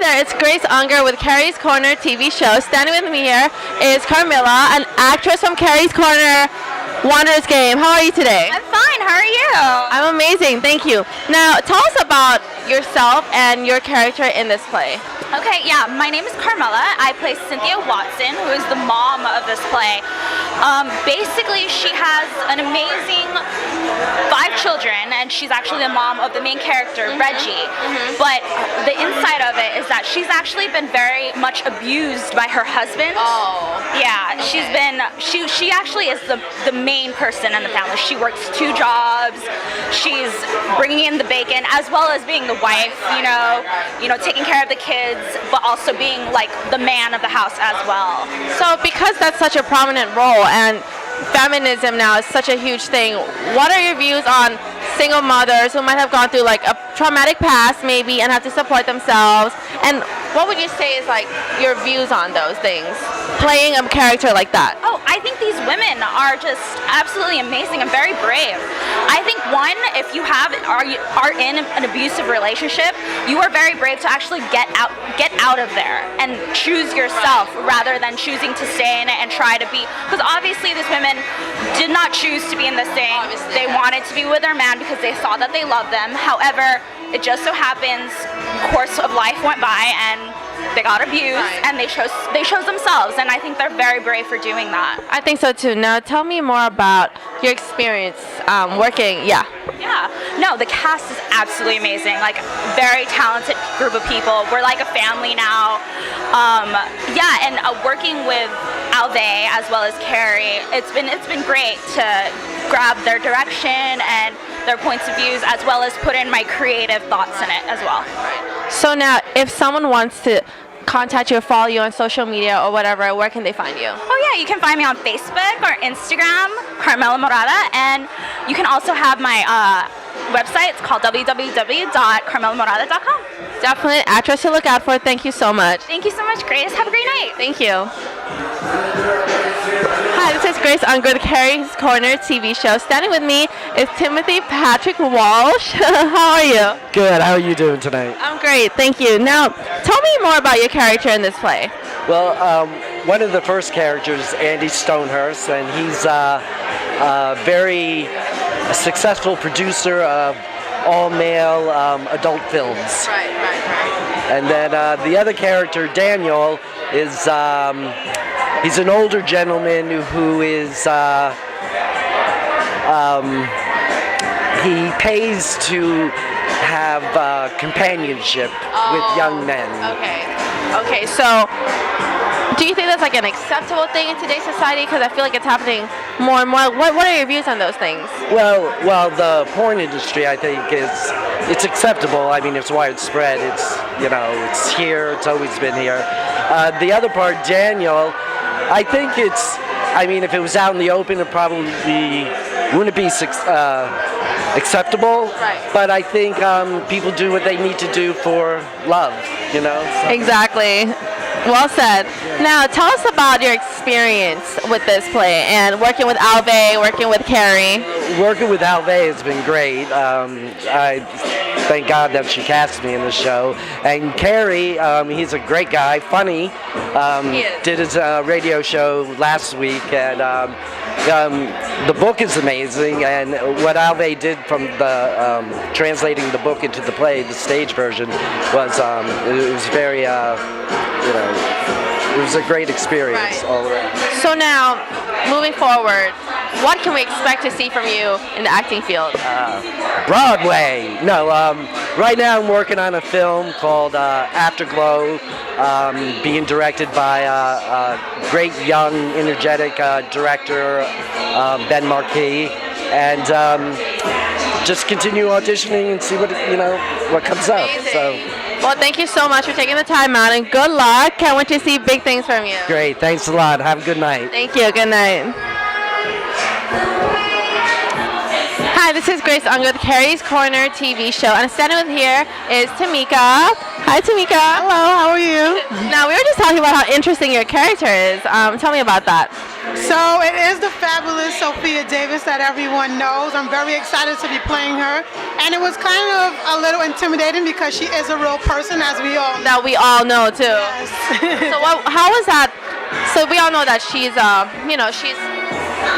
there, it's Grace Unger with Keri's Corner TV show. Standing with me here is Carmilla, an actress from Keri's Corner Wanderers Game. How are you today? I'm fine. How are you? I'm amazing, thank you. Now, tell us about yourself and your character in this play. Okay, yeah, my name is Carmilla. I play Cynthia Watson, who is the mom of this play. Basically, she has an amazing 5 children, and she's actually the mom of the main character, Reggie. But the inside of it is that she's actually been very much abused by her husband. Oh. Yeah, she's been, she actually is the main person in the family. She works 2 jobs. She's bringing in the bacon, as well as being the wife, you know, taking care of the kids, but also being like the man of the house as well. So because that's such a prominent role and feminism now is such a huge thing, what are your views on single mothers who might have gone through like a traumatic past maybe and have to support themselves? And what would you say is like your views on those things, playing a character like that? Oh, I think these women are just absolutely amazing and very brave. I think one, if you are in an abusive relationship, you are very brave to actually get out of there and choose yourself rather than choosing to stay in it and try to be, because obviously these women did not choose to be in this thing. They wanted to be with their man because they saw that they loved them. However, it just so happens course of life went by and they got abused, and they chose themselves, and I think they're very brave for doing that. I think so too. Now tell me more about your experience working. Yeah, no, the cast is absolutely amazing, like very talented group of people. We're like a family now. And working with Albay as well as Keri, it's been great to grab their direction and their points of views, as well as put in my creative thoughts in it as well. So now, if someone wants to contact you or follow you on social media or whatever, where can they find you? Oh yeah, you can find me on Facebook or Instagram, Carmela Morada, and you can also have my website. It's called www.carmelamorada.com. Definitely an actress to look out for. Thank you so much. Thank you so much, Grace. Have a great night. Thank you. Hi, this is Grace Unger with Keri's Corner TV show. Standing with me is Timothy Patrick Walsh. How are you? Good. How are you doing tonight? I'm great, thank you. Now, tell me more about your character in this play. Well, one of the first characters is Andy Stonehurst, and he's a very successful producer of all-male adult films. Right. And then the other character, Danielle, is he's an older gentleman who is he pays to have companionship with young men. Okay, so do you think that's like an acceptable thing in today's society? Because I feel like it's happening more and more. What are your views on those things? Well, the porn industry, I think, it's acceptable. I mean, it's widespread. It's it's here. It's always been here. The other part, Daniel, I think I mean, if it was out in the open, it probably wouldn't be acceptable. Right. But I think people do what they need to do for love. So. Exactly. Well said. Now, tell us about your experience with this play and working with Albay, working with Keri. Working with Albay has been great. I thank God that she cast me in the show. And Keri, he's a great guy, funny. Did his radio show last week, and the book is amazing. And what Albay did from the translating the book into the play, the stage version, was it was very it was a great experience all around. So now, moving forward, what can we expect to see from you in the acting field? Broadway. No, right now I'm working on a film called Afterglow, being directed by a great young, energetic director, Ben Marquis, and just continue auditioning and see what comes up. So. Well, thank you so much for taking the time out, and good luck. Can't wait to see big things from you. Great. Thanks a lot. Have a good night. Thank you. Good night. Hi, this is Grace Unger with Keri's Corner TV show, and standing with here is Tameka. Hi, Tameka. Hello, how are you? Now, we were just talking about how interesting your character is. Tell me about that. So it is the fabulous Sophia Davis that everyone knows. I'm very excited to be playing her. And it was kind of a little intimidating because she is a real person, as we all know. That we all know, too. Yes. So how was that? So we all know that she's, she's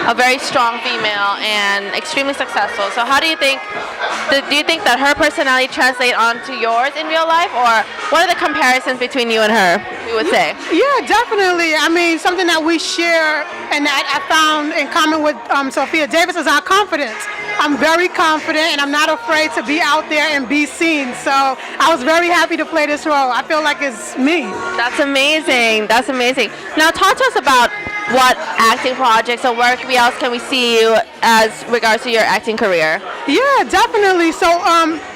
a very strong female and extremely successful. So how do you think that her personality translates onto yours in real life, or what are the comparisons between you and her, we would say? Yeah, definitely. I mean, something that we share and that I found in common with Sophia Davis is our confidence. I'm very confident and I'm not afraid to be out there and be seen. So I was very happy to play this role. I feel like it's me. That's amazing. That's amazing. Now talk to us about what acting projects or work else can we see you as regards to your acting career? Yeah, definitely. So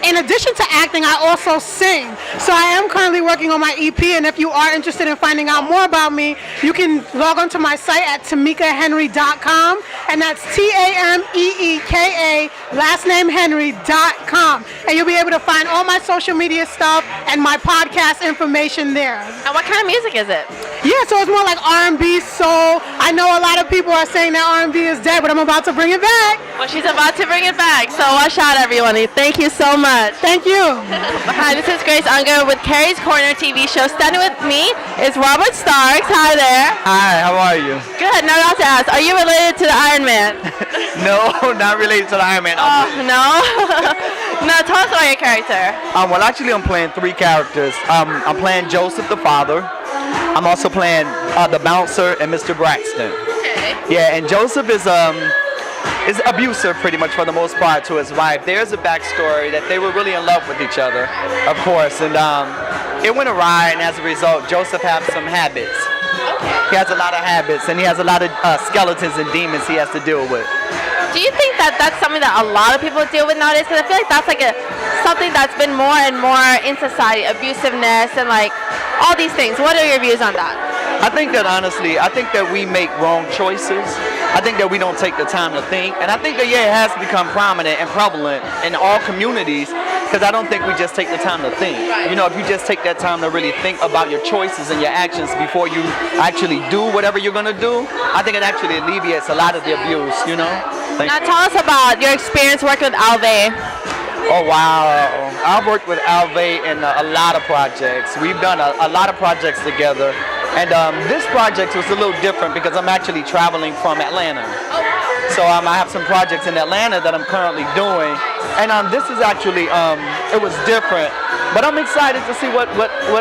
in addition to acting, I also sing. So I am currently working on my EP, and if you are interested in finding out more about me, you can log onto my site at TamekaHenry.com, and that's TAMEEKA, last name Henry.com. And you'll be able to find all my social media stuff and my podcast information there. And what kind of music is it? Yeah, so it's more like R&B, soul. I know a lot of people are saying that R&B is dead, but I'm about to bring it back. Well, she's about to bring it back, so watch out, everyone. Thank you so much. Thank you. Hi, this is Grace Unger with Keri's Corner TV show. Standing with me is Robert Starks. Hi there. Hi, how are you? Good. Now I have to ask, are you related to the Iron Man? No, not related to the Iron Man. Oh, no? No, tell us about your character. Well, actually, I'm playing three characters. I'm playing Joseph the father. I'm also playing the bouncer and Mr. Braxton. Okay. Yeah, and Joseph is abusive pretty much for the most part to his wife. There's a backstory that they were really in love with each other, of course, and it went awry, and as a result, Joseph has some habits. He has a lot of habits, and he has a lot of skeletons and demons he has to deal with. Do you think that that's something that a lot of people deal with nowadays? Because I feel like that's like something that's been more and more in society, abusiveness and like all these things. What are your views on that? I think that honestly, we make wrong choices. I think that we don't take the time to think. And I think that, yeah, it has to become prominent and prevalent in all communities, because I don't think we just take the time to think. Right. You know, if you just take that time to really think about your choices and your actions before you actually do whatever you're going to do, I think it actually alleviates a lot of the abuse, you know? Now tell us about your experience working with Albay. Oh, wow. I've worked with Albay in a lot of projects. We've done a lot of projects together. And this project was a little different because I'm actually traveling from Atlanta. Oh, wow. So I have some projects in Atlanta that I'm currently doing. And this is actually, it was different. But I'm excited to see what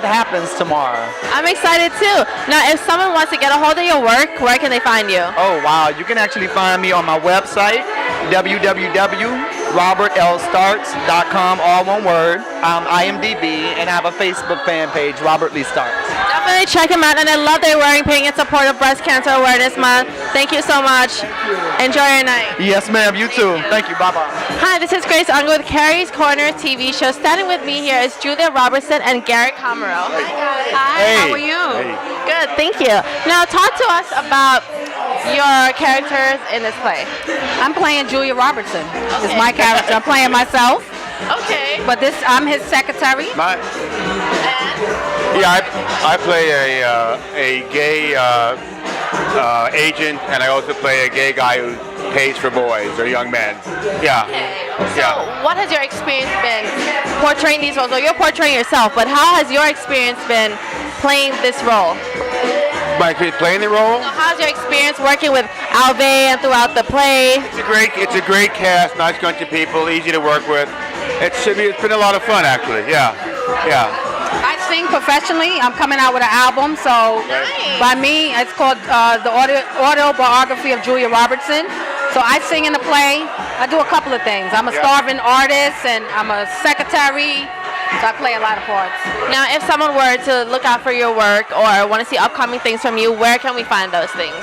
happens tomorrow. I'm excited too. Now, if someone wants to get a hold of your work, where can they find you? Oh, wow. You can actually find me on my website, www.robertlstarks.com, all one word. IMDb, and I have a Facebook fan page, Robert Lee Starks. Definitely check him out, and I love that you're wearing pink in support of Breast Cancer Awareness Month. Thank you so much. Enjoy your night. Yes, ma'am. You too. Thank you. Bye-bye. Hi, this is Grace Unger with Keri's Corner TV show. Standing with me here is Julia Roberson and Garrett Comero. Hi, guys. Hi, hey. How are you? Hey. Good, thank you. Now, talk to us about your characters in this play. I'm playing Julia Roberson. It's my character. I'm playing myself. Okay. But I'm his secretary. I play a gay agent, and I also play a gay guy who pays for boys or young men. Yeah. Okay. So what has your experience been portraying these roles? Well, you're portraying yourself, but how has your experience been playing this role? My experience playing the role? So how's your experience working with Albay and throughout the play? It's a great cast, nice bunch of people, easy to work with. It's been a lot of fun, actually. Yeah. I sing professionally. I'm coming out with an album, so nice. By me, it's called The Autobiography of Julia Robertson. So I sing in the play. I do a couple of things. I'm a starving artist, and I'm a secretary. So I play a lot of parts. Now, if someone were to look out for your work or want to see upcoming things from you, where can we find those things?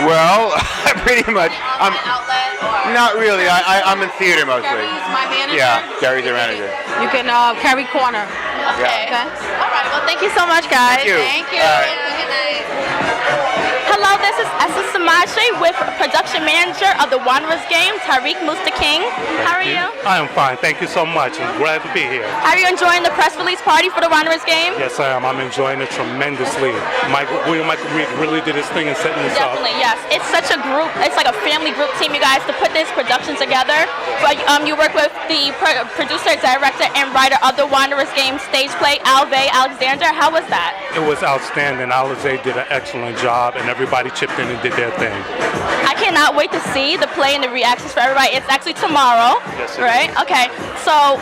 Well, pretty much. Outlet or? Not really. I'm in theater mostly. Keri's my manager. Yeah, Keri's the manager. You can Keri Corner. Okay. Okay. All right. Well, thank you so much, guys. Thank you. Thank you. All right. Good night. Hello, this is Esther with production manager of the Wanderers game, Tariq Musta King. How are you? I am fine. Thank you so much. I'm glad to be here. Are you enjoying the press release party for the Wanderers game? Yes, I am. I'm enjoying it tremendously. William Michael Reed really did his thing in setting this up. Definitely, yes. It's such a group. It's like a family group team, you guys, to put this production together. But you work with the producer, director, and writer of the Wanderers game stage play, Alve Alexander. How was that? It was outstanding. Alvay did an excellent job, and everybody chipped in and did their thing. I cannot wait to see the play and the reactions for everybody. It's actually tomorrow, yes, right? Okay. So,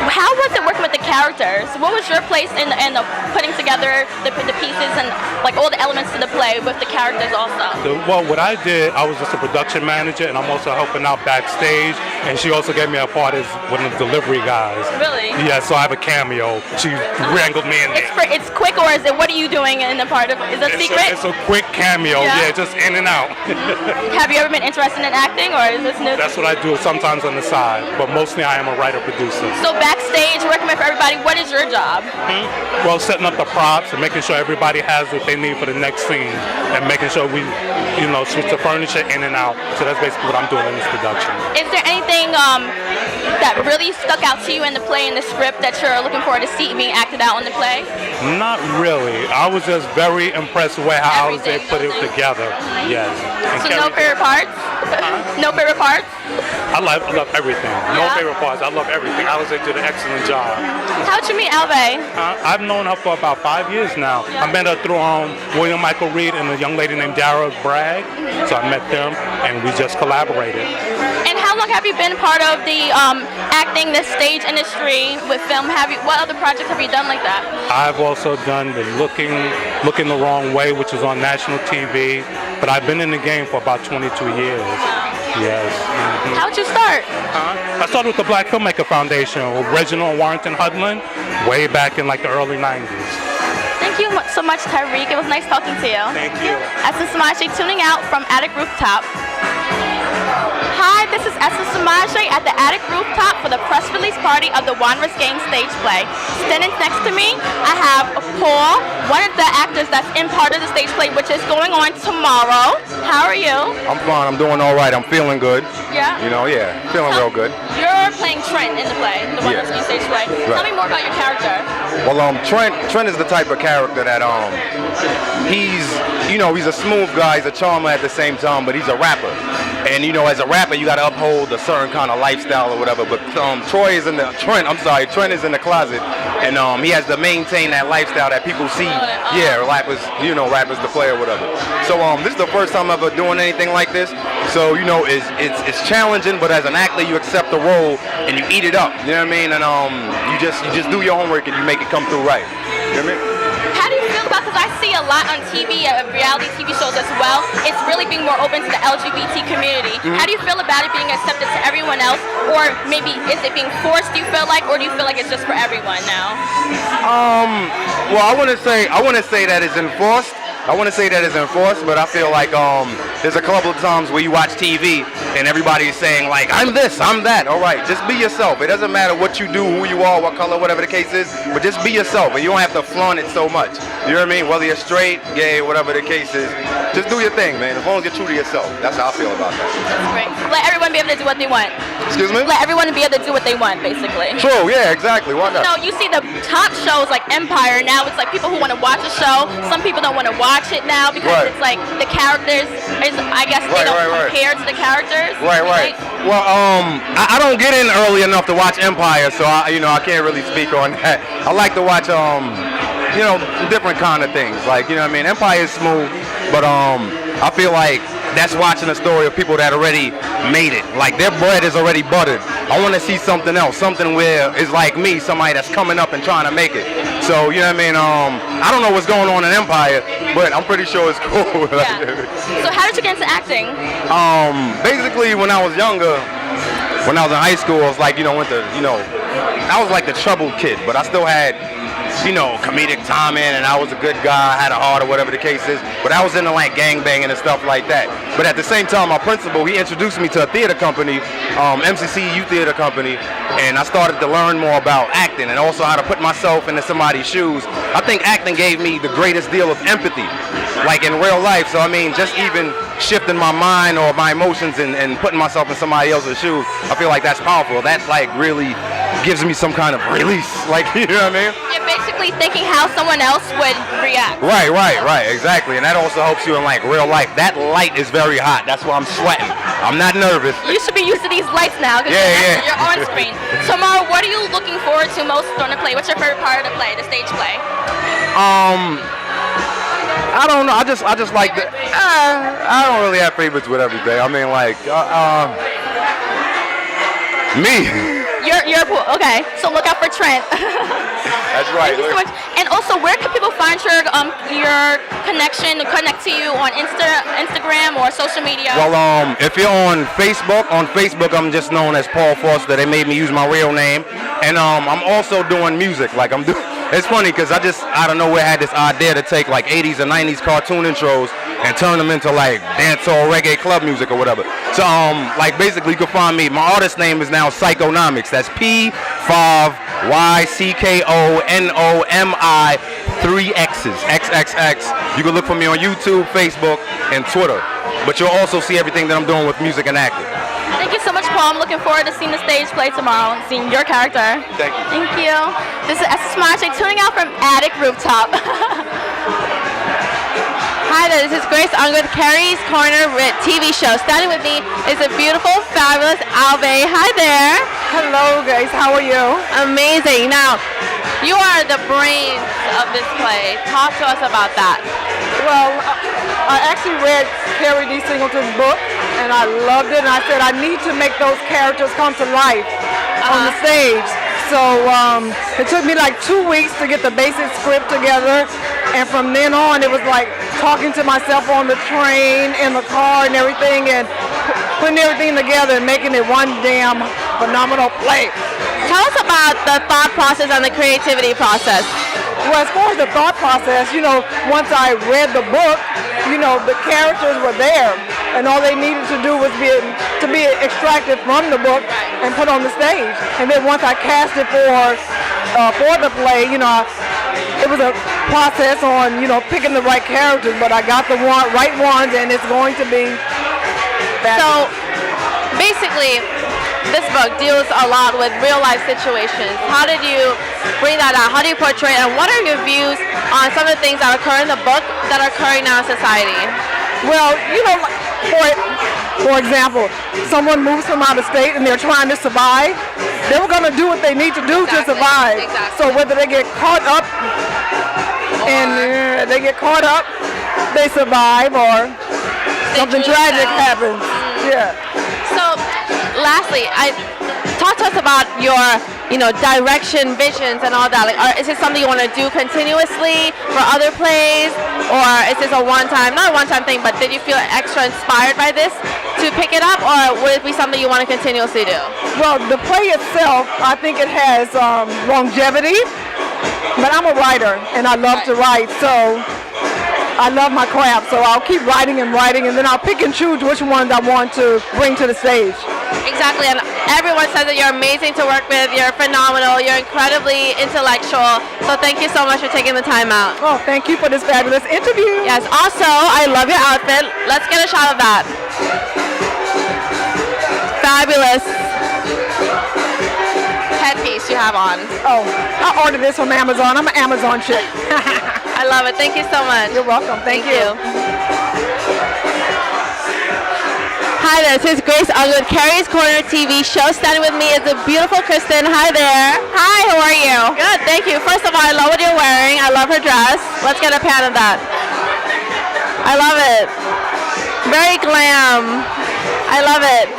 how was it working with the characters? What was your place in the putting together the pieces and like all the elements to the play with the characters also? Well, what I did, I was just a production manager, and I'm also helping out backstage. And she also gave me a part as one of the delivery guys. Really? Yeah. So I have a cameo. She wrangled me in there. It's quick, or is it? What are you doing in the part of? Is it secret? It's a quick cameo. Yeah, just in and out. Have you ever been interested in acting, or is this new? That's what I do sometimes on the side, but mostly I am a writer-producer. So backstage, working with everybody, what is your job? Well, setting up the props and making sure everybody has what they need for the next scene, and making sure we, switch the furniture in and out. So that's basically what I'm doing in this production. Is there anything that really stuck out to you in the play, in the script, that you're looking forward to see being acted out in the play? Not really. I was just very impressed with how they put it together. Yes. And so no favorite parts? No favorite parts? I love everything. No favorite parts. I love everything. Alvay did an excellent job. How'd you meet Albay? I've known her for about 5 years now. I met her through William Michael Reed and a young lady named Dara Bragg. So I met them and we just collaborated. And how long have you been part of the acting, the stage industry with film? What other projects have you done like that? I've also done the Looking the Wrong Way, which is on national TV. But I've been in the game for about 22 years. Yes. Mm-hmm. How'd you start? I started with the Black Filmmaker Foundation with Reginald Warrington Hudlin way back in like the early 90s. Thank you so much, Tariq. It was nice talking to you. Thank you. Esther Samaje tuning out from Attic Rooftop. Hi, this is Esther Samaje at the Attic Rooftop for the press release party of the Wanderers game stage play. Standing next to me, I have Paul, one of the actors that's in part of the stage play, which is going on tomorrow. How are you? I'm fine. I'm doing all right. I'm feeling good. Yeah? Feeling real good. You're playing Trent in the play, the Wanderers game stage play. Right. Tell me more about your character. Well, Trent is the type of character that he's a smooth guy, he's a charmer at the same time, but he's a rapper. And as a rapper, you got to uphold a certain kind of lifestyle or whatever. But Trent is in the closet, and he has to maintain that lifestyle that people see. Yeah, rappers to play or whatever. So this is the first time ever doing anything like this. So it's challenging, but as an actor, you accept the role and you eat it up. You know what I mean? And you just do your homework and you make it come through right. You know what I mean? How do you feel about, because I see a lot on TV, reality TV shows as well, it's really being more open to the LGBT community. Mm-hmm. How do you feel about it being accepted to everyone else? Or maybe is it being forced, do you feel like, or do you feel like it's just for everyone now? Well, I wouldn't say that it's enforced. But I feel like there's a couple of times where you watch TV and everybody's saying like, I'm this, I'm that. All right, just be yourself. It doesn't matter what you do, who you are, what color, whatever the case is, but just be yourself, and you don't have to flaunt it so much. You know what I mean? Whether you're straight, gay, whatever the case is, just do your thing, man. As long as you're true to yourself. That's how I feel about that. That's great. Let everyone be able to do what they want. Excuse me? Let everyone be able to do what they want, basically. True, yeah, exactly. Why not? You see the top shows like Empire, now it's like people who want to watch a show, some people don't want to watch it now because it's like the characters they don't compare to the characters. Right. Well, I don't get in early enough to watch Empire, so I can't really speak on that. I like to watch different kind of things. Like, Empire is smooth, but I feel like that's watching a story of people that already made it. Like, their bread is already buttered. I want to see something else, something where it's like me, somebody that's coming up and trying to make it. So, I don't know what's going on in Empire, but I'm pretty sure it's cool. Yeah. So how did you get into acting? Basically, when I was younger, when I was in high school, I was like, I was like the troubled kid, but I still had comedic timing, and I was a good guy, had a heart or whatever the case is. But I was into like gangbanging and stuff like that. But at the same time, my principal, he introduced me to a theater company, MCC Youth Theater Company, and I started to learn more about acting and also how to put myself into somebody's shoes. I think acting gave me the greatest deal of empathy, like in real life. So I mean, just even shifting my mind or my emotions and putting myself in somebody else's shoes, I feel like that's powerful. That like really gives me some kind of release, like, you know what I mean? You're basically thinking how someone else would react. Right, exactly. And that also helps you in like real life. That light is very hot. That's why I'm sweating. I'm not nervous. You should be used to these lights now because you're on screen. Tomorrow, what are you looking forward to most on the play? What's your favorite part of the play, the stage play? I don't know. I just like the. I don't really have favorites with everything. I mean, like, me. You're okay. So look out for Trent. That's right. Thank you so much. And also, where can people find your connection to connect to you on Instagram or social media? Well, if you're on Facebook, I'm just known as Paul Foster. They made me use my real name, and I'm also doing music. Like I'm doing. It's funny because I just out of nowhere had this idea to take like 80s and 90s cartoon intros and turn them into like dancehall reggae club music or whatever. So like basically you can find me. My artist name is now Psychonomics. That's P5YCKONOMI 3 X's XXX. You can look for me on YouTube, Facebook, and Twitter. But you'll also see everything that I'm doing with music and acting. Thank you so much, Paul. I'm looking forward to seeing the stage play tomorrow and seeing your character. Thank you. Thank you. This is Esther tuning out from Attic Rooftop. Hi there, this is Grace Ungood, Keri's Corner TV show. Standing with me is a beautiful, fabulous Albay. Hi there. Hello, guys. How are you? Amazing. Now, you are the brains of this play. Talk to us about that. Well, I actually read Keri D. Singleton's book, and I loved it, and I said I need to make those characters come to life on the stage. So it took me like 2 weeks to get the basic script together, and from then on it was like talking to myself on the train, in the car and everything, and putting everything together and making it one damn phenomenal play. Tell us about the thought process and the creativity process. Well, as far as the thought process, once I read the book, the characters were there, and all they needed to do was to be extracted from the book and put on the stage. And then once I cast it for the play, it was a process on picking the right characters, but I got the right ones, and it's going to be that. So basically, this book deals a lot with real life situations. How did you bring that out? How do you portray it? And what are your views on some of the things that occur in the book that are occurring now in society? Well, for example, someone moves from out of state and they're trying to survive. They were going to do what they need to do to survive. Exactly. So whether they get caught up they survive, or something tragic happens. Yeah. So, lastly, talk to us about your, direction, visions, and all that. Like, is this something you want to do continuously for other plays, or is this not a one-time thing, but did you feel extra inspired by this to pick it up, or would it be something you want to continuously do? Well, the play itself, I think it has longevity, but I'm a writer, and I love to write, so I love my craft, so I'll keep writing, and then I'll pick and choose which ones I want to bring to the stage. Exactly, and everyone says that you're amazing to work with, you're phenomenal, you're incredibly intellectual, so thank you so much for taking the time out. Oh, thank you for this fabulous interview. Yes, also, I love your outfit. Let's get a shot of that. Fabulous headpiece you have on. Oh, I ordered this from Amazon. I'm an Amazon chick. I love it. Thank you so much. You're welcome. Thank you. Hi there, this is Grace Ungood, Keri's Corner TV show. Standing with me is the beautiful Kristen. Hi there. Hi, how are you? Good, thank you. First of all, I love what you're wearing. I love her dress. Let's get a pan of that. I love it. Very glam. I love it.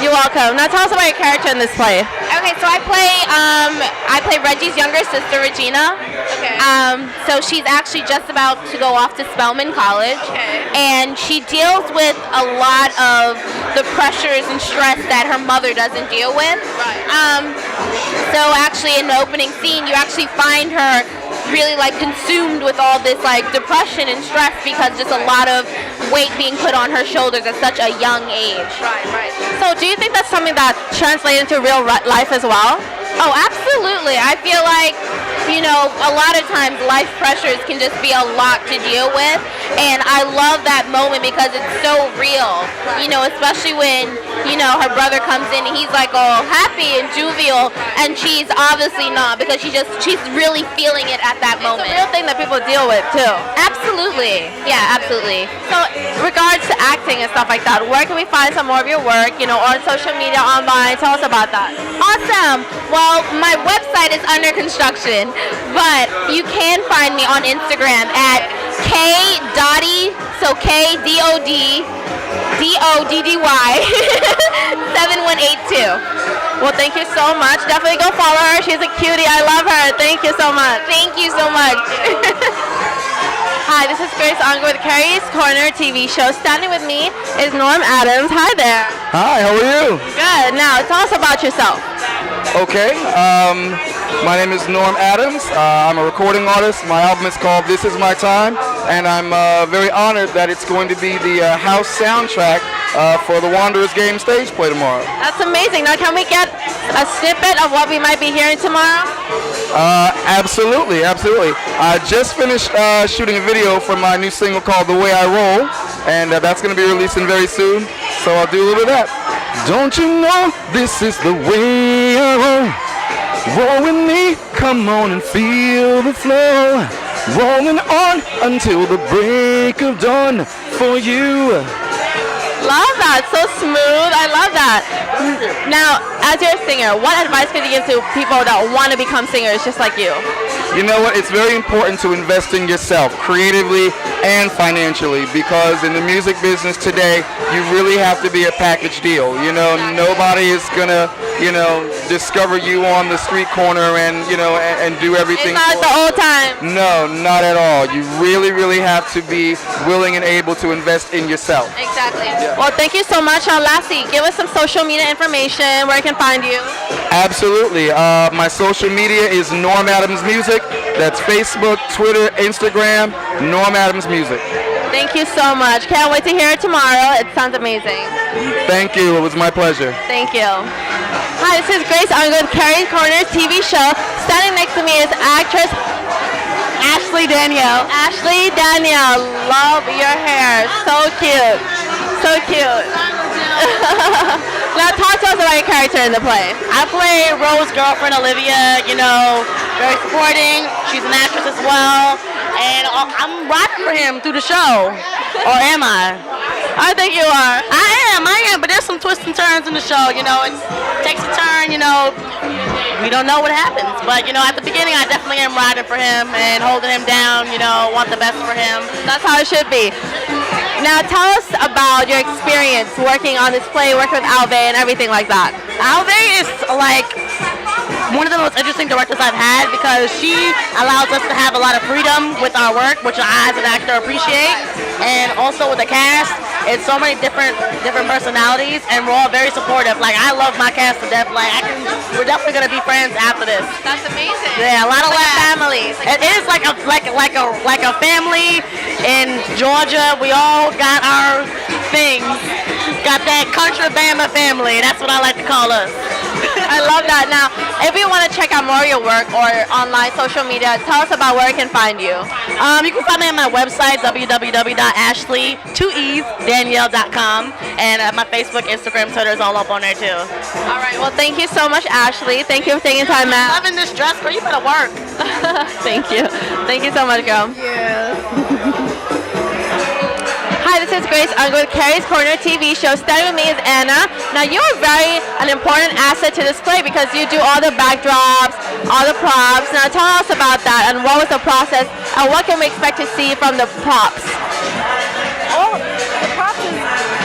You're welcome. Now tell us about your character in this play. Okay, so I play Reggie's younger sister, Regina. Okay. So she's actually just about to go off to Spelman College. Okay. And she deals with a lot of the pressures and stress that her mother doesn't deal with. Right. So actually in the opening scene, you actually find her really like consumed with all this like depression and stress because just a lot of weight being put on her shoulders at such a young age. Right. So do you think that's something that translates into real life as well? Oh, absolutely. I feel like, you know, a lot of times life pressures can just be a lot to deal with, and I love that moment because it's so real. You know, especially when, you know, her brother comes in and he's like all happy and jovial, and she's obviously not because she's really feeling it at that moment. It's a real thing that people deal with too. Absolutely. Yeah, absolutely. So, regards to acting and stuff like that, where can we find some more of your work? You know, on social media, online. Tell us about that. Awesome. Well, my website is under construction, but you can find me on Instagram at K.Doddy, so K.D.O.D. D-O-D-D-Y 7182. Well, thank you so much. Definitely go follow her. She's a cutie. I love her. Thank you so much. Thank you so much. Hi, this is Grace Unger with Keri's Corner TV show. Standing with me is Norm Adams. Hi there. Hi, how are you? Good. Now, tell us about yourself. Okay, my name is Norm Adams. I'm a recording artist. My album is called This Is My Time, and I'm very honored that it's going to be the house soundtrack for the Wanderers game stage play tomorrow. That's amazing. Now, can we get a snippet of what we might be hearing tomorrow? Absolutely. I just finished shooting a video for my new single called The Way I Roll, and that's going to be releasing very soon, so I'll do a little bit of that. Don't you know this is the way I roll? Roll with me, come on and feel the flow. Rolling on until the break of dawn for you. Love that. So smooth. I love that. Now, as you're a singer, what advice could you give to people that want to become singers just like you? You know what? It's very important to invest in yourself, creatively and financially, because in the music business today, you really have to be a package deal. You know, nobody is gonna, you know, discover you on the street corner and, you know, and do everything. It's not the old time. No, not at all. You really have to be willing and able to invest in yourself. Exactly. Yeah. Well, thank you so much. Lastly, give us some social media information where I can find you. Absolutely. My social media is Norm Adams Music. That's Facebook, Twitter, Instagram, Norm Adams Music. Thank you so much. Can't wait to hear it tomorrow. It sounds amazing. Thank you. It was my pleasure. Thank you. Hi, this is Grace. I'm with Keri's Corner TV show. Standing next to me is actress Ashley Danielle. Ashley Danielle, love your hair. So cute. So cute. Now talk to us about your character in the play. I play Rose's girlfriend, Olivia, you know, very supporting. She's an actress as well. And I'm rocking for him through the show. Or am I? I think you are. I am. But there's some twists and turns in the show, you know. It takes a turn, you know. We don't know what happens. But, you know, at the beginning, I definitely am riding for him and holding him down, you know, want the best for him. That's how it should be. Now tell us about your experience working on this play, working with Albay and everything like that. Albay is like one of the most interesting directors I've had because she allows us to have a lot of freedom with our work, which I as an actor appreciate. And also with the cast, it's so many different personalities, and we're all very supportive. Like, I love my cast to death. Like, we're definitely gonna be friends after this. That's amazing. Yeah, a lot of families. It is like a family in Georgia. We all got our things. Got that country Bama family. That's what I like to call us. I love that. Now, if you want to check out more of your work or online social media, tell us about where we can find you. You can find me on my website, www.ashley2esdanielle.com, and my Facebook, Instagram, Twitter is all up on there too. All right. Well, thank you so much, Ashley. Thank you for taking time out. Loving this dress, girl. You better work. Thank you. Thank you so much, girl. Yeah. Hi, this is Grace. I'm with Keri's Corner TV show. Standing with me is Anna. Now, you're an important asset to this play because you do all the backdrops, all the props. Now, tell us about that and what was the process and what can we expect to see from the props? The props is,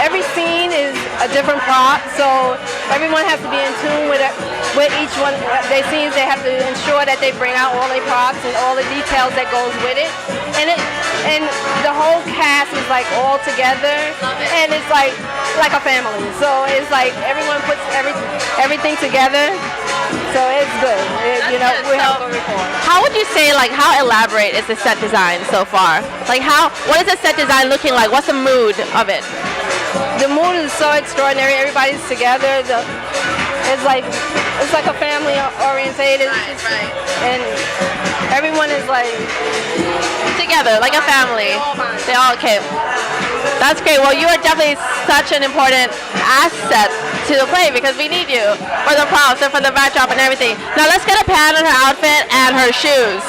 every scene is a a different prop, so everyone has to be in tune with each one. They have to ensure that they bring out all their props and all the details that goes with it, and the whole cast is like all together, and it's like a family. So it's like everyone puts everything together. So it's good. We have a good rapport. How would you say, like, how elaborate is the set design so far? Like, what is the set design looking like? What's the mood of it? The mood is so extraordinary. Everybody's together. It's like a family orientated, and everyone is like together, like a family. They all okay. That's great. Well, you are definitely such an important asset to the play because we need you for the props and for the backdrop and everything. Now let's get a pan on her outfit and her shoes.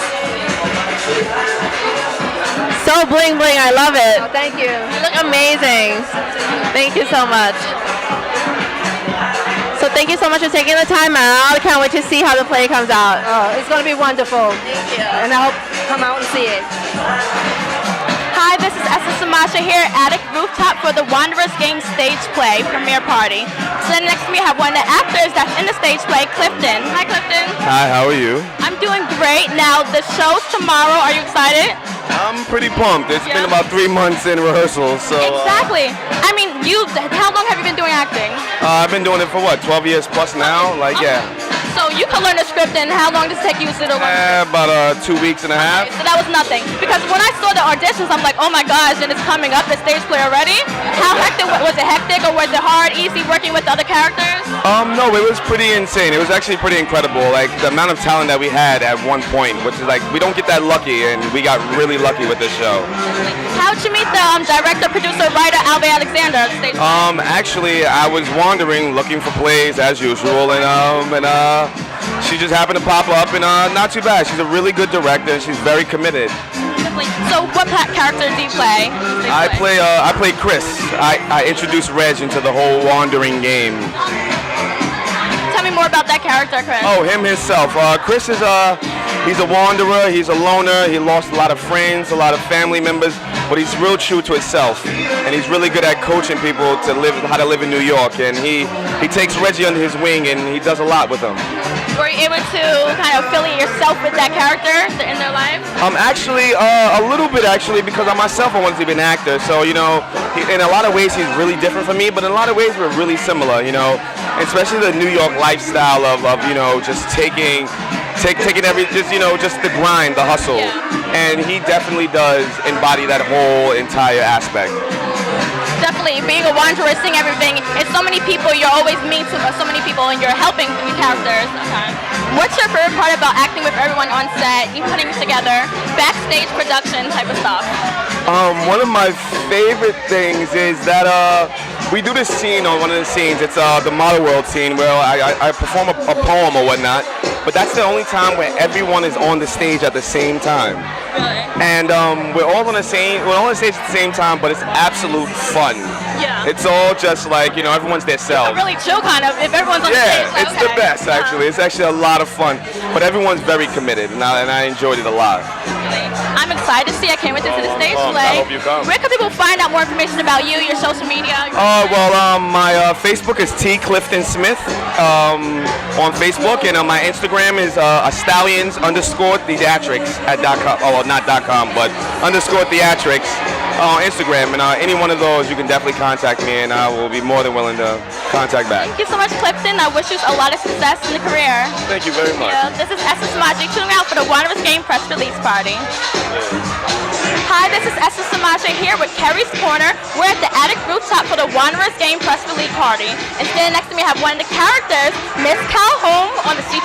So bling bling, I love it. Oh, thank you. You look amazing. Thank you so much. So thank you so much for taking the time out. I can't wait to see how the play comes out. Oh, it's going to be wonderful. Thank you. And I hope you come out and see it. Hi, this is Esther Samasha here at Attic Rooftop for the Wanderers Game stage play premiere party. Sitting next to me, I have one of the actors that's in the stage play, Clifton. Hi, Clifton. Hi, how are you? I'm doing great. Now, the show's tomorrow. Are you excited? I'm pretty pumped. It's been about 3 months in rehearsal, so... Exactly. I mean, how long have you been doing acting? I've been doing it for what, 12 years plus now? Yeah. So you can learn the script, and how long does it take you to learn? About 2 weeks and a half. So that was nothing. Because when I saw the auditions, I'm like, oh my gosh, and it's coming up, the stage play already? How hectic, was it hectic, or was it hard, easy working with the other characters? No, it was pretty insane. It was actually pretty incredible. Like, the amount of talent that we had at one point, which is like, we don't get that lucky, and we got really lucky with this show. How'd you meet the director, producer, writer, Alve Alexander at the stage play? Actually, I was wandering, looking for plays as usual, and she just happened to pop up, and not too bad. She's a really good director, and she's very committed. So what character do you play? I play Chris. I introduced Reg into the whole wandering game. Tell me more about that character, Chris. Oh, him himself. Chris is he's a wanderer. He's a loner. He lost a lot of friends, a lot of family members, but he's real true to himself, and he's really good at coaching people to how to live in New York. And he takes Reggie under his wing, and he does a lot with him. Were you able to kind of affiliate yourself with that character in their life? Actually, a little bit actually, because I myself I wanted to be an actor. So in a lot of ways he's really different from me, but in a lot of ways we're really similar. Especially the New York lifestyle of just taking just the grind, the hustle, and he definitely does embody that whole entire aspect. Definitely, being a wanderer, seeing everything, it's so many people, you're always meeting so many people, and you're helping your characters sometimes. What's your favorite part about acting with everyone on set, you putting together, backstage production type of stuff? One of my favorite things is that we do this scene on one of the scenes. It's the Model World scene where I perform a poem or whatnot, but that's the only time where everyone is on the stage at the same time. Really? And we're all on the stage at the same time, but it's absolute fun. Yeah. It's all just like, everyone's their self. It's really chill kind of, if everyone's on stage. Yeah, it's the best actually. It's actually a lot of fun, but everyone's very committed, and I enjoyed it a lot. I'm excited to see. I can't wait to see the stage play. I hope you come. Where can people find out more information about you, your social media? My Facebook is T Clifton Smith on Facebook, and my Instagram is @stallions_theatrics @.com. Oh, well, not .com, but _theatrics on Instagram. And any one of those, you can definitely contact me, and I will be more than willing to contact back. Thank you so much, Clifton. I wish you a lot of success in the career. Thank you very much. This is Esther Samaji tuning out for the Wanderers Game press release party. Hi, this is Esther Samaji here with Kerry's Corner. We're at the Attic Rooftop for the Wanderers Game press release party. And standing next to me, I have one of the characters, Miss Calhoun, on the stage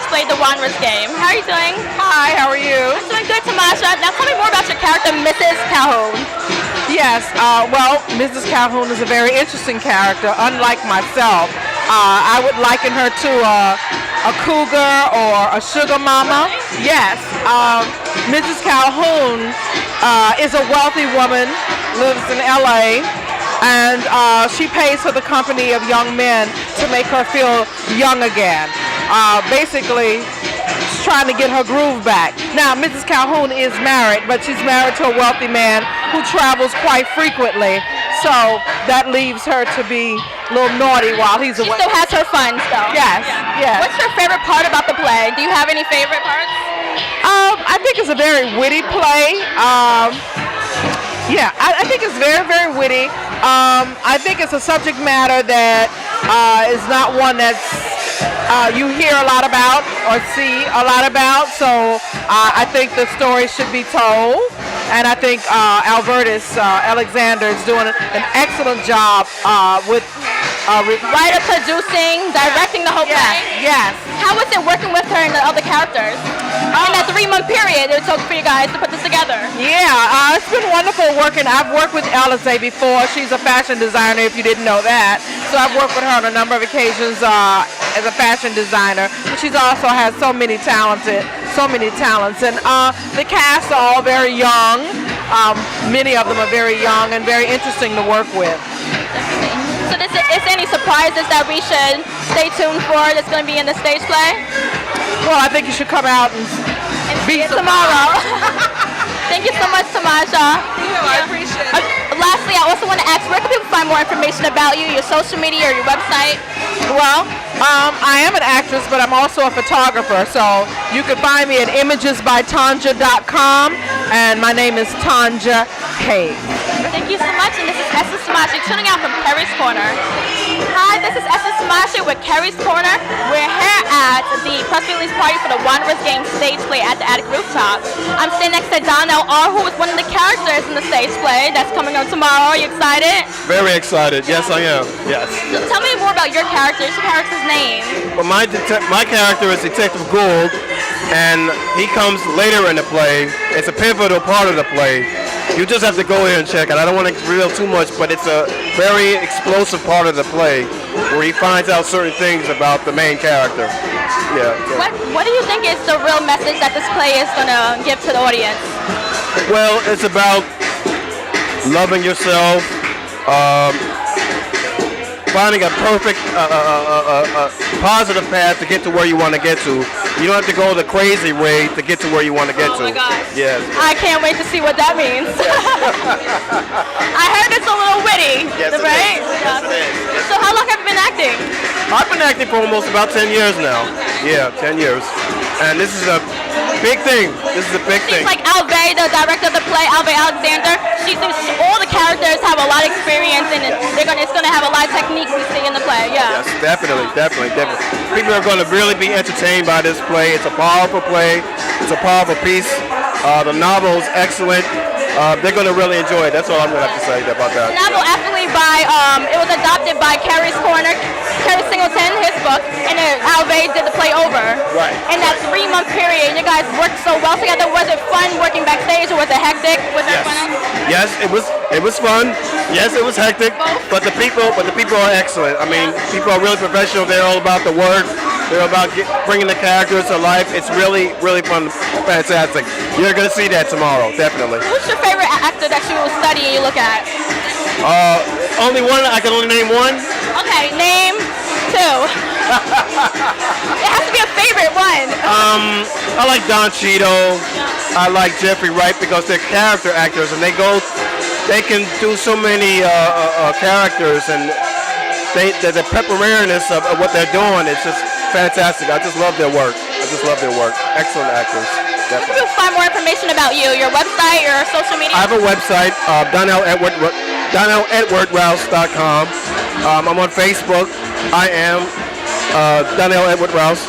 play the Wanderers Game. How are you doing? Hi, how are you? I'm doing good, Tamasha. Now tell me more about your character, Mrs. Calhoun. Yes, well, Mrs. Calhoun is a very interesting character, unlike myself. I would liken her to a cougar or a sugar mama. Yes, Mrs. Calhoun is a wealthy woman, lives in LA, and she pays for the company of young men to make her feel young again. Basically, she's trying to get her groove back. Now, Mrs. Calhoun is married, but she's married to a wealthy man who travels quite frequently. So that leaves her to be a little naughty while he's away. She still has her fun still. Yes, yes. What's your favorite part about the play? Do you have any favorite parts? I think it's a very witty play. Yeah, I think it's very, very witty. I think it's a subject matter that is not one that's you hear a lot about or see a lot about. So I think the story should be told. And I think Alve Alexander is doing an excellent job with writer, producing, directing the whole play. Yes. How was it working with her and the other characters? In that 3-month period it took for you guys to put this together. Yeah, it's been wonderful working. I've worked with Amazi before. She's a fashion designer, if you didn't know that. So I've worked with her on a number of occasions as a fashion designer. But she's also has so many talents. And the cast are all very young. Many of them are very young and very interesting to work with. So is there any surprises that we should stay tuned for that's going to be in the stage play? Well, I think you should come out and see it tomorrow. Thank you so much, Tamasha. I appreciate it. Lastly, I also want to ask, where can people find more information about you, your social media or your website? Well, I am an actress, but I'm also a photographer. So you can find me at imagesbytanja.com, and my name is Tanja Hayes. Thank you so much, and this is Esther Samashi tuning out from Keri's Corner. Hi, this is Esther Samashi with Keri's Corner. We're here at the press release party for the Wanderers Game stage play at the Attic Rooftop. I'm standing next to Danielle, who is one of the characters in the stage play that's coming on tomorrow. Are you excited? Very excited. Yes, I am. Yes. So tell me more about your character. What's your character's name? Well, my character is Detective Gould, and he comes later in the play. It's a pivotal part of the play. You just have to go in and check it. I don't want to reveal too much, but it's a very explosive part of the play where he finds out certain things about the main character. Yeah. So. What do you think is the real message that this play is going to give to the audience? Well, it's about loving yourself, finding a perfect, positive path to get to where you want to get to. You don't have to go the crazy way to get to where you want to get to. Oh my gosh. Yes. I can't wait to see what that means. I heard it's a little witty, yes, right? Yes, it is. So how long have you been acting? I've been acting for almost about 10 years now. Yeah, 10 years. And this is a big thing. This is a big thing. Seems like Albay, the director of the play, Alve Alexander, she thinks all the characters have a lot of experience and it's going to have a lot of technique we see in the play. Yeah. Yes, definitely. People are going to really be entertained by this play. It's a powerful play. It's a powerful piece. The novel is excellent. They're going to really enjoy it. That's all I'm going to have to say about that. The novel actually it was adopted by Keri's Corner, Keri Singleton, his book, and Albay did the play over. Right. In that 3-month period, you guys worked so well together. Was it fun working backstage, or was it hectic? Was yes. Everyone else? Yes, it was fun. Yes, it was hectic. But the people are excellent. I mean, people are really professional. They're all about the work. They're about bringing the characters to life. It's really, really fun, fantastic. You're going to see that tomorrow, definitely. Who's your favorite actor that you study and you look at? Only one. I can only name one. Okay, name 2. It has to be a favorite one. I like Don Cheadle. I like Jeffrey Wright because they're character actors and they can do so many characters, and the preparedness of what they're doing is just fantastic. I just love their work. Excellent actors. Where can you find more information about you? Your website, your social media? I have a website, DanielleEdwardRouse.com. I'm on Facebook. I am Danielle Edward Rouse,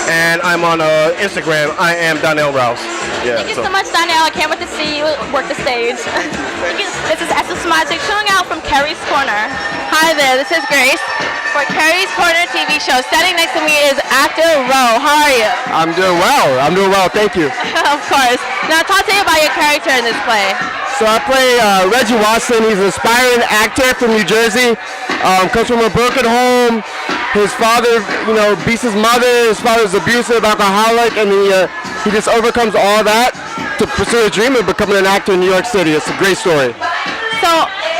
and I'm on Instagram. I am Danielle Rouse. Yeah, Thank you so much, Danielle. I can't wait to see you work the stage. This is Esther Samaji showing out from Keri's Corner. Hi there, this is Grace for Keri's Corner TV show. Standing next to me is actor Ro. How are you? I'm doing well, thank you. Of course. Now talk to me about your character in this play. So I play Reggie Watson. He's an aspiring actor from New Jersey. Comes from a broken home. His father, beats his mother. His father's abusive, alcoholic, and he just overcomes all that to pursue a dream of becoming an actor in New York City. It's a great story. So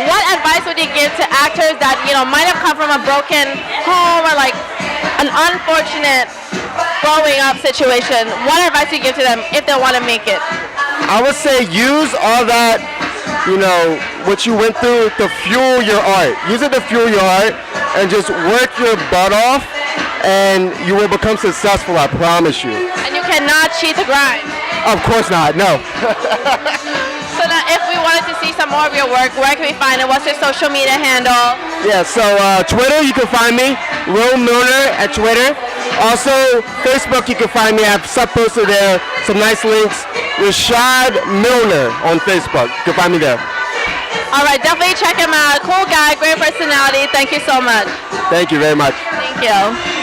what advice would you give to actors that, might have come from a broken home or like an unfortunate growing up situation? What advice would you give to them if they want to make it? I would say use all that what you went through to fuel your art. Use it to fuel your art and just work your butt off and you will become successful, I promise you. And you cannot cheat the grind. Of course not, no. So now if we wanted to see some more of your work, where can we find it? What's your social media handle? Yeah, so Twitter, you can find me, Will Milner at Twitter. Also, Facebook, you can find me. I have sub-posted there, some nice links. Rashad Milner on Facebook. You can find me there. All right, definitely check him out. Cool guy, great personality. Thank you so much. Thank you very much. Thank you.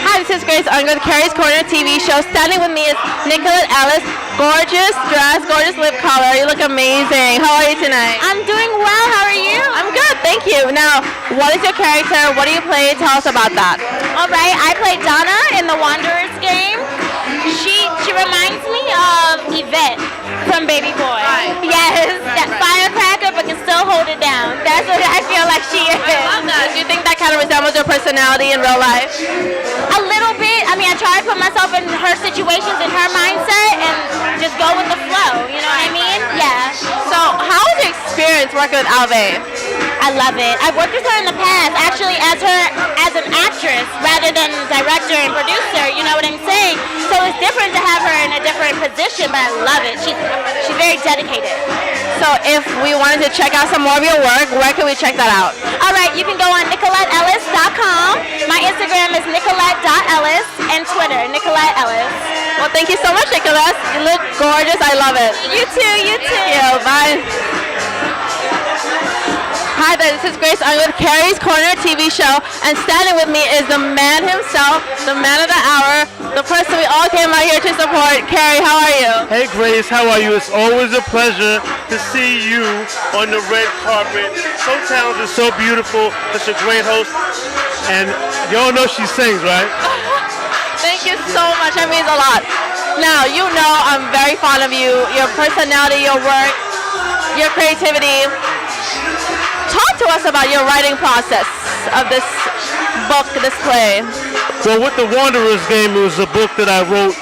Hi, this is Grace Unger, the Carrie's Corner TV show. Standing with me is Nicola Ellis. Gorgeous dress, gorgeous lip color. You look amazing. How are you tonight? I'm doing well. How are you? I'm good, thank you. Now, what is your character? What do you play? Tell us about that. All right, I play Donna in the Wanderers game. She reminds me of Yvette from Baby Boy. Right. Yes, that firecracker, but can still hold it down. That's what I feel like she is. I love that. Do you think that kind of resembles your personality in real life? A little bit. I mean, I try to put myself in her situations, in her mindset, and just go with the flow. You know what I mean? Yeah. So, how was your experience working with Albay? I love it. I've worked with her in the past, actually as an actress rather than director and producer. You know what I'm saying? So it's different to have her in a different position, but I love it. She's very dedicated. So if we wanted to check out some more of your work, where can we check that out? All right, you can go on NicoletteEllis.com. My Instagram is Nicolette.Ellis and Twitter, Nicolette Ellis. Well, thank you so much, Nicola. You look gorgeous. I love it. You too, you too. Thank you. Bye. Hi there, this is Grace. I'm with Carrie's Corner TV show, and standing with me is the man himself, the man of the hour, the person we all came out here to support. Carrie, how are you? Hey Grace, how are you? It's always a pleasure to see you on the red carpet. So talented, so beautiful, such a great host. And y'all know she sings, right? Thank you so much, that means a lot. Now, you know I'm very fond of you, your personality, your work, your creativity. Talk to us about your writing process of this book, this play. Well, with the Wanderers game, it was a book that I wrote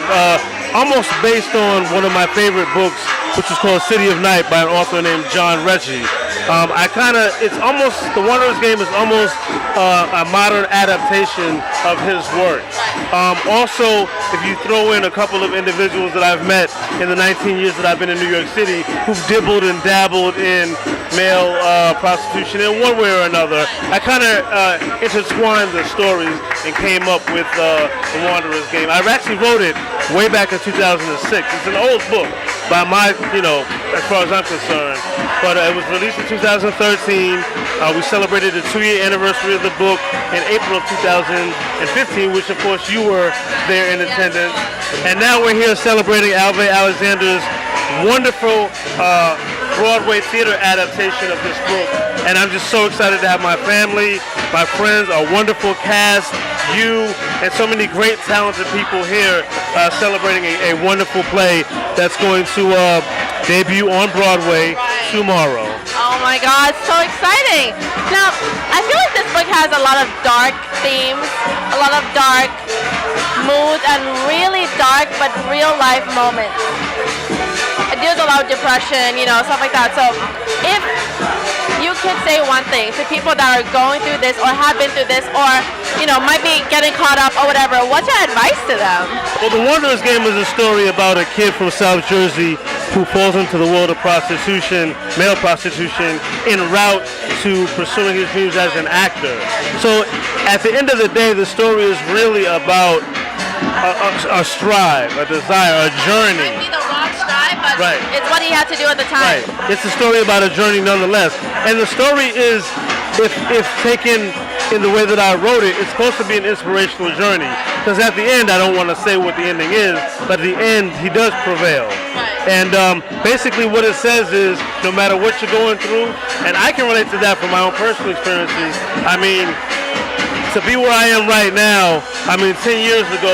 almost based on one of my favorite books, which is called City of Night by an author named John Reggie. The Wanderers game is almost a modern adaptation of his work. Also, if you throw in a couple of individuals that I've met in the 19 years that I've been in New York City who've dibbled and dabbled in male prostitution in one way or another, I kind of intertwined the stories and came up with the Wanderers game. I actually wrote it way back in 2006. It's an old book by my, as far as I'm concerned, but it was released in 2013. We celebrated the 2-year anniversary of the book in April of 2015, which of course you were there in attendance. And now we're here celebrating Alve Alexander's wonderful Broadway theater adaptation of this book. And I'm just so excited to have my family, my friends, our wonderful cast, you, and so many great talented people here celebrating a wonderful play that's going to debut on Broadway tomorrow. Oh my God, so exciting. Now, I feel like this book has a lot of dark themes, a lot of dark moods, and really dark but real life moments. It deals a lot with depression, stuff like that. So if you could say one thing to people that are going through this or have been through this or, might be getting caught up or whatever, what's your advice to them? Well, the Wanderers game is a story about a kid from South Jersey who falls into the world of prostitution, male prostitution, en route to pursuing his dreams as an actor. So at the end of the day, the story is really about a strive, a desire, a journey. It might be the wrong strive, but right. It's what he had to do at the time. Right. It's a story about a journey nonetheless. And the story is, if taken in the way that I wrote it, it's supposed to be an inspirational journey. Because at the end, I don't want to say what the ending is, but at the end, he does prevail. Right. And basically what it says is, no matter what you're going through, and I can relate to that from my own personal experiences. I mean, to be where I am right now, 10 years ago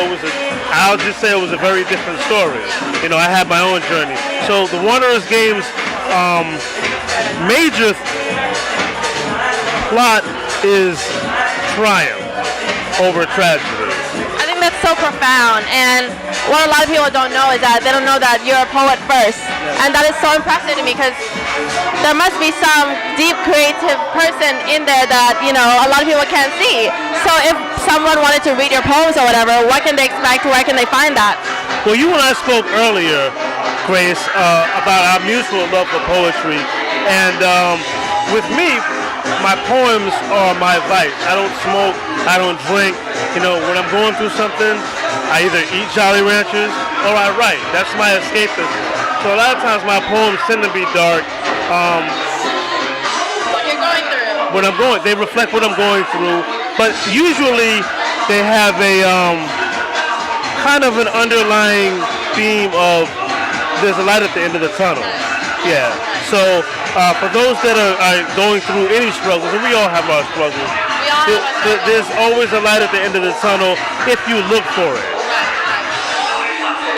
I'll just say it was a very different story. I had my own journey. So the Wanderers game's major plot is triumph over tragedy. I think that's so profound, and what a lot of people don't know is that they don't know that you're a poet first. And that is so impressive to me because there must be some deep creative person in there that, you know, a lot of people can't see. So if someone wanted to read your poems or whatever, what can they expect? Where can they find that? Well, you and I spoke earlier, Grace, about our mutual love for poetry. And with me, my poems are my vice. I don't smoke, I don't drink. You know, when I'm going through something, I either eat Jolly Ranchers or I write. That's my escapism. So a lot of times my poems tend to be dark. What you're going through. They reflect what I'm going through. But usually they have a kind of an underlying theme of there's a light at the end of the tunnel. Yeah. So for those that are going through any struggles, and we all have our struggles, there's always a light at the end of the tunnel if you look for it.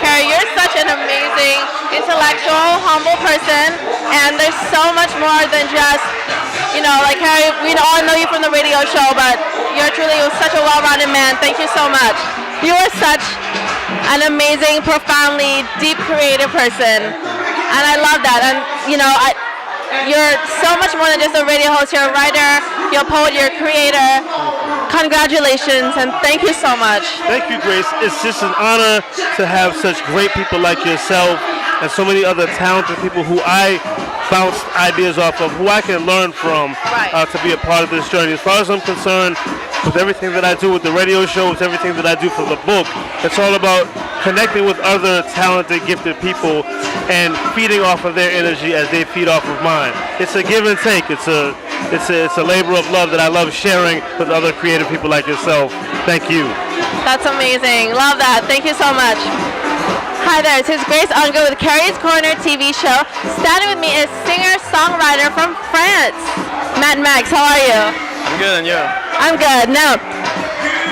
Keri, you're such an amazing, intellectual, humble person, and there's so much more than just, you know, like Keri, we all know you from the radio show, but you're truly such a well-rounded man. Thank you so much. You are such an amazing, profoundly deep, creative person, and I love that. And you know, you're so much more than just a radio host. You're a writer, you're a poet, you're a creator. Congratulations, and thank you so much. Thank you, Grace. It's just an honor to have such great people like yourself and so many other talented people who I bounce ideas off of, who I can learn from to be a part of this journey. As far as I'm concerned, with everything that I do with the radio show, with everything that I do for the book, it's all about connecting with other talented, gifted people and feeding off of their energy as they feed off of mine. It's a give and take. It's a labor of love that I love sharing with other creative people like yourself. Thank you. That's amazing. Love that. Thank you so much. Hi there, this is Grace Ungo with Keri's Corner TV show. Standing with me is singer-songwriter from France, Matt Max. How are you? I'm good, and you? I'm good. Now,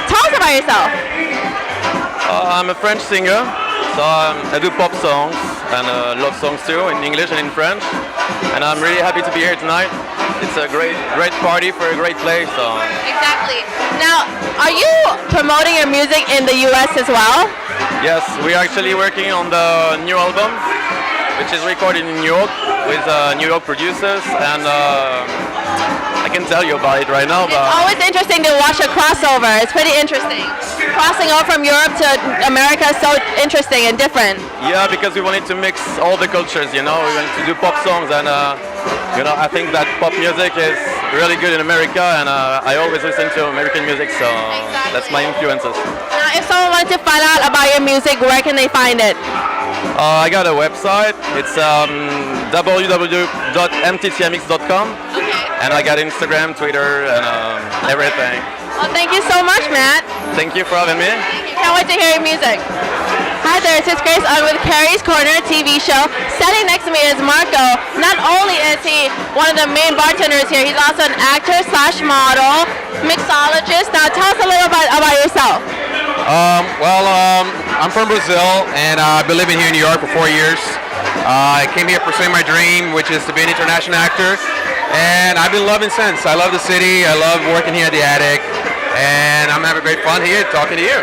tell us about yourself. I'm a French singer, so I do pop songs and love songs too, in English and in French. And I'm really happy to be here tonight. It's a great party for a great place. So. Exactly. Now, are you promoting your music in the U.S. as well? Yes, we're actually working on the new album, which is recorded in New York with New York producers, and I can tell you about it right now. But it's always interesting to watch a crossover. It's pretty interesting. Crossing over from Europe to America is so interesting and different. Yeah, because we wanted to mix all the cultures, you know. We wanted to do pop songs, and you know, I think that pop music is really good in America, and I always listen to American music, so that's my influences. Now, if someone wanted to find out about your music, where can they find it? I got a website. It's www.mttmx.com, and I got Instagram, Twitter, and everything. Well, thank you so much, Matt. Thank you for having me. Can't wait to hear your music. Hi there, this is Grace on with Keri's Corner TV show. Standing next to me is Marco. Not only is he one of the main bartenders here, he's also an actor / model, mixologist. Now tell us a little bit about yourself. I'm from Brazil, and I've been living here in New York for 4 years. I came here pursuing my dream, which is to be an international actor, and I've been loving since. I love the city, I love working here at the Attic, and I'm having great fun here talking to you.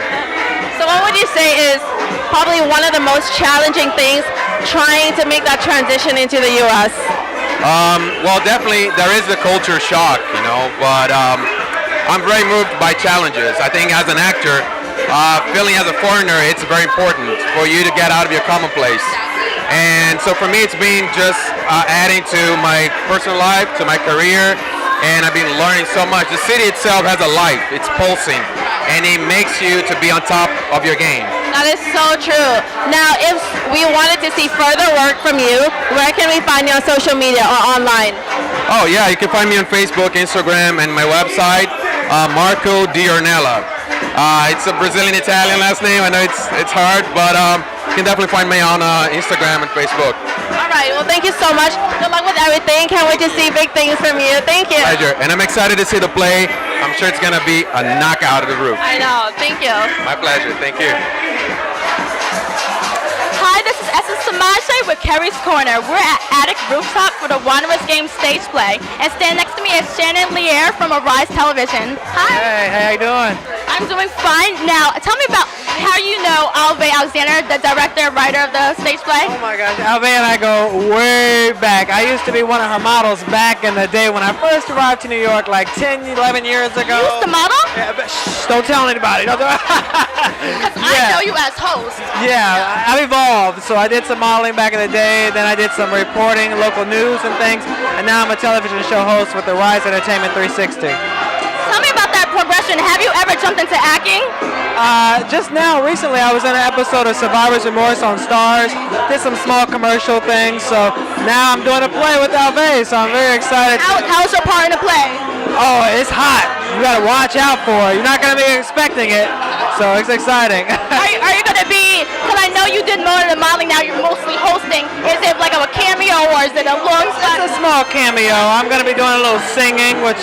So what would you say is probably one of the most challenging things trying to make that transition into the U.S.? Well, definitely there is the culture shock, you know, but I'm very moved by challenges. I think as an actor, feeling as a foreigner, it's very important for you to get out of your commonplace. And so for me, it's been just adding to my personal life, to my career, and I've been learning so much. The city itself has a life, it's pulsing, and it makes you to be on top of your game. That is so true. Now, if we wanted to see further work from you, where can we find you on social media or online? Oh yeah, you can find me on Facebook, Instagram, and my website, Marco Di Ornella. It's a Brazilian-Italian last name. I know it's hard, but you can definitely find me on Instagram and Facebook. All right. Well, thank you so much. Good luck with everything. Can't wait to see big things from you. Thank you. Pleasure. And I'm excited to see the play. I'm sure it's going to be a knockout of the roof. I know. Thank you. My pleasure. Thank you. Hi, this is Esther with Keri's Corner. We're at Attic Rooftop for the Wanderers Game stage play. And standing next to me is Shannon Lear from Arise Television. Hi. Hey, how you doing? I'm doing fine. Now, tell me about how you know Alve Alexander, the director and writer of the stage play. Oh my gosh, Albay and I go way back. I used to be one of her models back in the day when I first arrived to New York like 10, 11 years ago. You used to model? Yeah, but don't tell anybody. Because I know you as host. Yeah, I've evolved. So I did some modeling back in the day, then I did some reporting, local news and things, and now I'm a television show host with the Rise Entertainment 360. Tell me about that progression. Have you ever jumped into acting? Just now, recently, I was in an episode of Survivor's Remorse on Stars. Did some small commercial things, so now I'm doing a play with Albay, so I'm very excited. How's your part in the play? Oh, it's hot. You gotta watch out for it. You're not gonna be expecting it, so it's exciting. Are you gonna be? Because I know you did more of the modeling. Now you're mostly hosting. Is it like a cameo or is it a long? It's a small cameo. I'm gonna be doing a little singing, which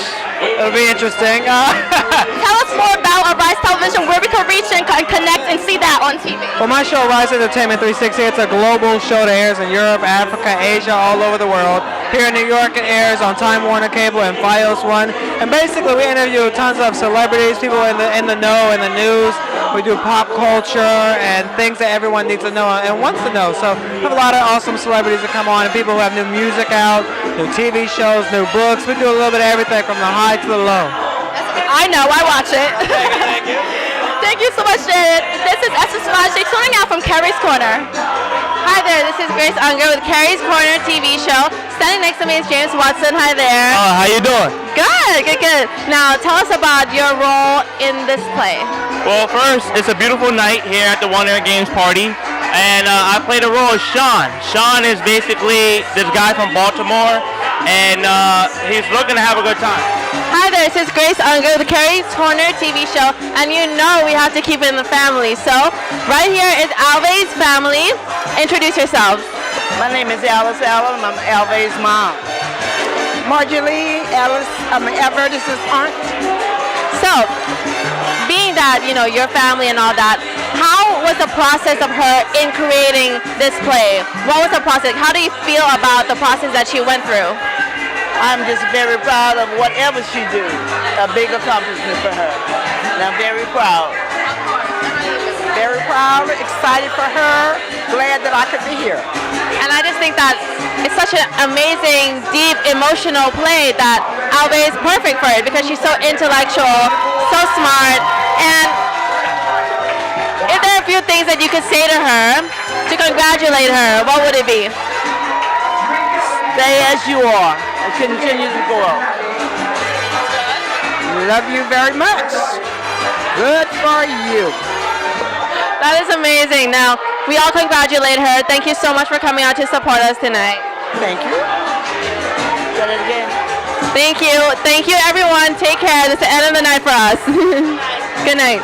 it'll be interesting. Tell us more about Rise Television, where we can reach and connect and see that on TV. Well, my show, Rise Entertainment 360, it's a global show that airs in Europe, Africa, Asia, all over the world. Here in New York, it airs on Time Warner Cable and Fios One. And basically, we interview tons of celebrities, people in the know, in the news. We do pop culture and things that everyone needs to know and wants to know. So we have a lot of awesome celebrities that come on and people who have new music out, new TV shows, new books. We do a little bit of everything from the high to the low. I know, I watch it. Thank you. Thank you so much, Jared. This is Esther tuning out from Keri's Corner. Hi there, this is Grace Unger with Keri's Corner TV show. Standing next to me is James Watson. Hi there. How you doing? Good. Now, tell us about your role in this play. Well, first, it's a beautiful night here at the One Air Games party, and I play the role of Sean. Sean is basically this guy from Baltimore, and he's looking to have a good time. Hi there, this is Grace Unger with Keri's Corner TV show, and you know we have to keep it in the family. So, right here is Alve's family. Introduce yourselves. My name is Alice Allen. I'm Alve's mom. Marjorie Alice, I'm Albertus' aunt. So, being that, you know, your family and all that, how was the process of her in creating this play? What was the process? How do you feel about the process that she went through? I'm just very proud of whatever she do. A big accomplishment for her. And I'm very proud. Very proud, excited for her, glad that I could be here. And I just think that it's such an amazing, deep, emotional play that Albay is perfect for it because she's so intellectual, so smart, and if there are a few things that you could say to her to congratulate her, what would it be? Stay as you are and continue to grow. Love you very much. Good for you. That is amazing. Now, we all congratulate her. Thank you so much for coming out to support us tonight. Thank you. Say it again. Thank you. Thank you, everyone. Take care. This is the end of the night for us. Good night.